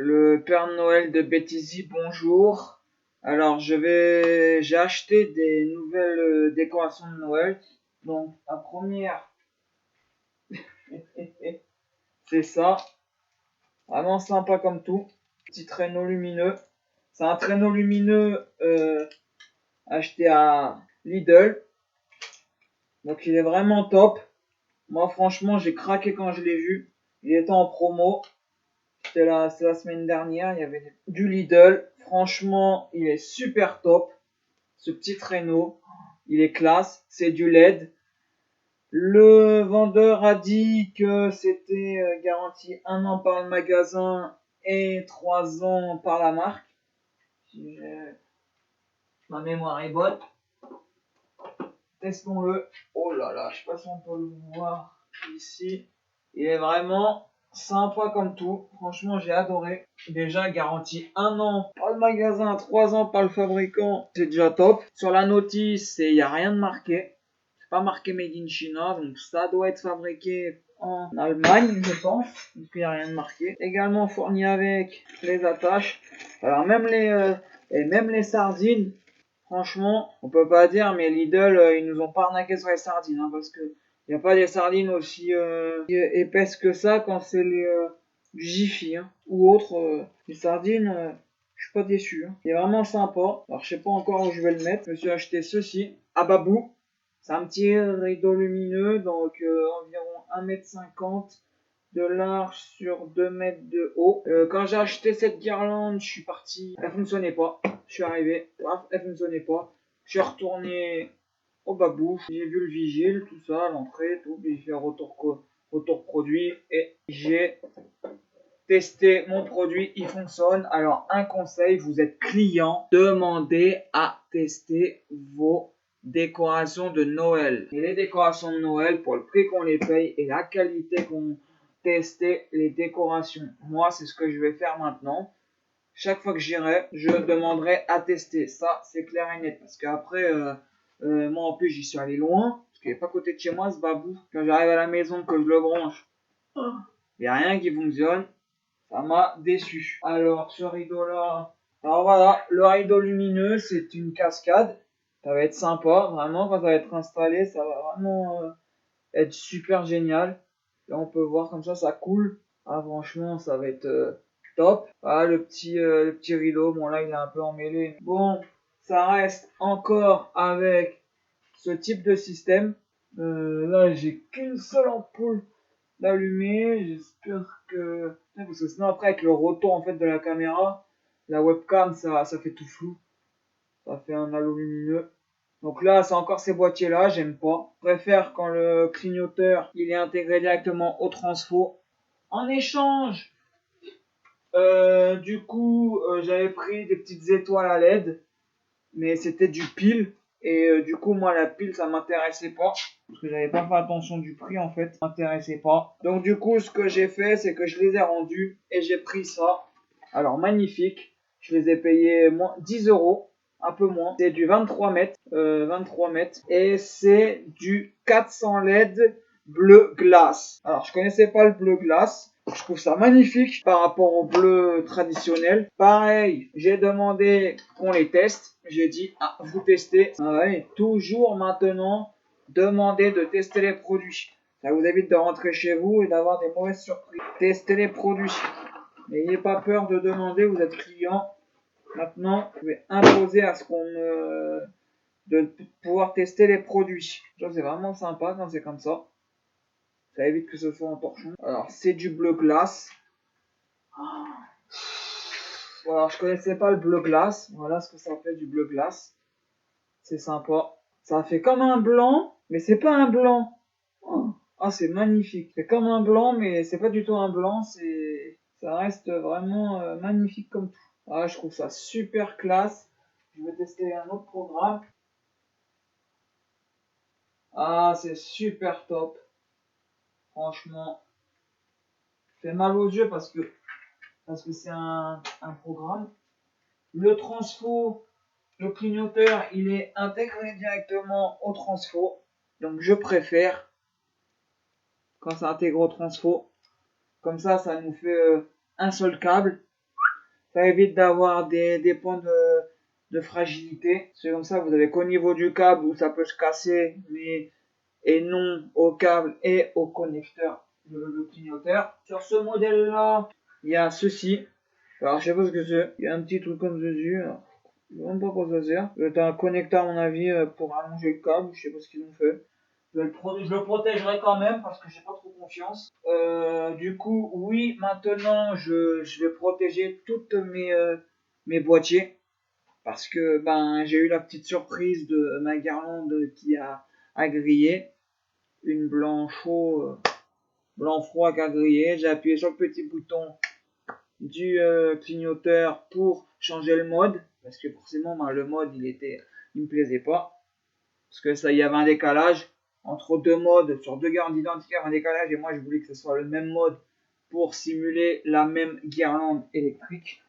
Le Père Noël de Betty, bonjour. Alors, j'ai acheté des nouvelles décorations de Noël. Donc, la première, c'est ça. Vraiment sympa comme tout. Petit traîneau lumineux. C'est un traîneau lumineux acheté à Lidl. Donc, il est vraiment top. Moi, franchement, j'ai craqué quand je l'ai vu. Il était en promo. C'est la semaine dernière, il y avait du Lidl. Franchement, il est super top. Ce petit traîneau, il est classe. C'est du LED. Le vendeur a dit que c'était garanti 1 an par le magasin et 3 ans par la marque. Si ma mémoire est bonne. Testons-le. Oh là là, je sais pas si on peut le voir ici. Il est vraiment sympa comme tout. Franchement, j'ai adoré. Déjà, garantie 1 an par le magasin, 3 ans par le fabricant. C'est déjà top. Sur la notice, il n'y a rien de marqué. C'est pas marqué Made in China. Donc, ça doit être fabriqué en Allemagne, je pense. Donc, il n'y a rien de marqué. Également fourni avec les attaches. Alors, même les sardines. Franchement, on peut pas dire, mais Lidl, ils nous ont pas arnaqué sur les sardines, hein, parce que y a pas des sardines aussi épaisses que ça quand c'est du Jiffy, hein, ou autre. Les sardines, je suis pas déçu. Hein. Il est vraiment sympa. Alors je sais pas encore où je vais le mettre. Je me suis acheté ceci, Ababou. C'est un petit rideau lumineux, donc environ 1,50 m de large sur 2 mètres de haut. Quand j'ai acheté cette guirlande, je suis parti. Elle fonctionnait pas. Je suis arrivé. Elle fonctionnait pas. Je suis retourné au babou. J'ai vu le vigile, tout ça, l'entrée, tout. Puis j'ai fait retour produit et j'ai testé mon produit. Il fonctionne. Alors, un conseil, vous êtes client, demandez à tester vos décorations de Noël. Et les décorations de Noël, pour le prix qu'on les paye et la qualité qu'on tester les décorations. Moi, c'est ce que je vais faire maintenant. Chaque fois que j'irai, je demanderai à tester. Ça, c'est clair et net. Parce qu'après, moi en plus, j'y suis allé loin. Parce qu'il n'est pas à côté de chez moi, ce babou. Quand j'arrive à la maison, que je le branche, il n'y a rien qui fonctionne. Ça m'a déçu. Alors, ce rideau-là. Alors voilà, le rideau lumineux, c'est une cascade. Ça va être sympa. Vraiment, quand ça va être installé, ça va vraiment être super génial. Là, on peut voir comme ça coule. Ah, franchement, ça va être top. Ah, le petit rideau. Bon, là, il est un peu emmêlé. Bon, ça reste encore avec ce type de système. Là, j'ai qu'une seule ampoule d'allumer. J'espère que... Parce que sinon, après, avec le retour, en fait, de la caméra, la webcam, ça fait tout flou. Ça fait un halo lumineux. Donc là, c'est encore ces boîtiers-là, j'aime pas. Je préfère quand le clignoteur, il est intégré directement au transfo. En échange, j'avais pris des petites étoiles à LED, mais c'était du pile. Et du coup, moi, la pile, ça m'intéressait pas. Parce que j'avais pas fait attention du prix, en fait. Ça m'intéressait pas. Donc du coup, ce que j'ai fait, c'est que je les ai rendus et j'ai pris ça. Alors, magnifique. Je les ai payés 10 euros. Un peu moins. C'est du 23 mètres. 23 mètres. Et c'est du 400 LED bleu glace. Alors, je connaissais pas le bleu glace. Je trouve ça magnifique par rapport au bleu traditionnel. Pareil, j'ai demandé qu'on les teste. J'ai dit, ah, vous testez. Ah ouais, toujours maintenant, demandez de tester les produits. Ça vous évite de rentrer chez vous et d'avoir des mauvaises surprises. Testez les produits. N'ayez pas peur de demander, vous êtes client. Maintenant, je vais imposer à ce de pouvoir tester les produits. Ça, c'est vraiment sympa quand c'est comme ça. Ça évite que ce soit en torchon. Alors, c'est du bleu glace. Bon, alors, je connaissais pas le bleu glace. Voilà ce que ça fait du bleu glace. C'est sympa. Ça fait comme un blanc, mais c'est pas un blanc. Oh. Ah, c'est magnifique. C'est comme un blanc, mais c'est pas du tout un blanc. Ça reste vraiment magnifique comme tout. Ah, je trouve ça super classe. Je vais tester un autre programme. Ah, c'est super top. Franchement, fait mal aux yeux parce que c'est un programme. Le transfo, le clignoteur, il est intégré directement au transfo. Donc je préfère quand c'est intégré au transfo. Comme ça nous fait un seul câble. Ça évite d'avoir des points de fragilité. C'est comme ça, vous avez qu'au niveau du câble où ça peut se casser, mais et non au câble et au connecteur le clignoteur. Sur ce modèle-là, il y a ceci. Alors, je sais pas ce que c'est. Il y a un petit truc comme ceci. Je sais même pas quoi ça sert. C'est un connecteur, à mon avis, pour allonger le câble. Je sais pas ce qu'ils ont fait. Je le protégerai quand même parce que j'ai pas trop confiance. Du coup, oui, maintenant, je vais protéger toutes mes boîtiers. Parce que ben j'ai eu la petite surprise de ma guirlande qui a grillé. Une blanc chaud, blanc froid qui a grillé. J'ai appuyé sur le petit bouton du clignoteur pour changer le mode. Parce que forcément, ben, le mode, il me plaisait pas. Parce que ça, il y avait un décalage entre deux modes, sur deux guirlandes identiques, il y avait un décalage. Et moi, je voulais que ce soit le même mode pour simuler la même guirlande électrique.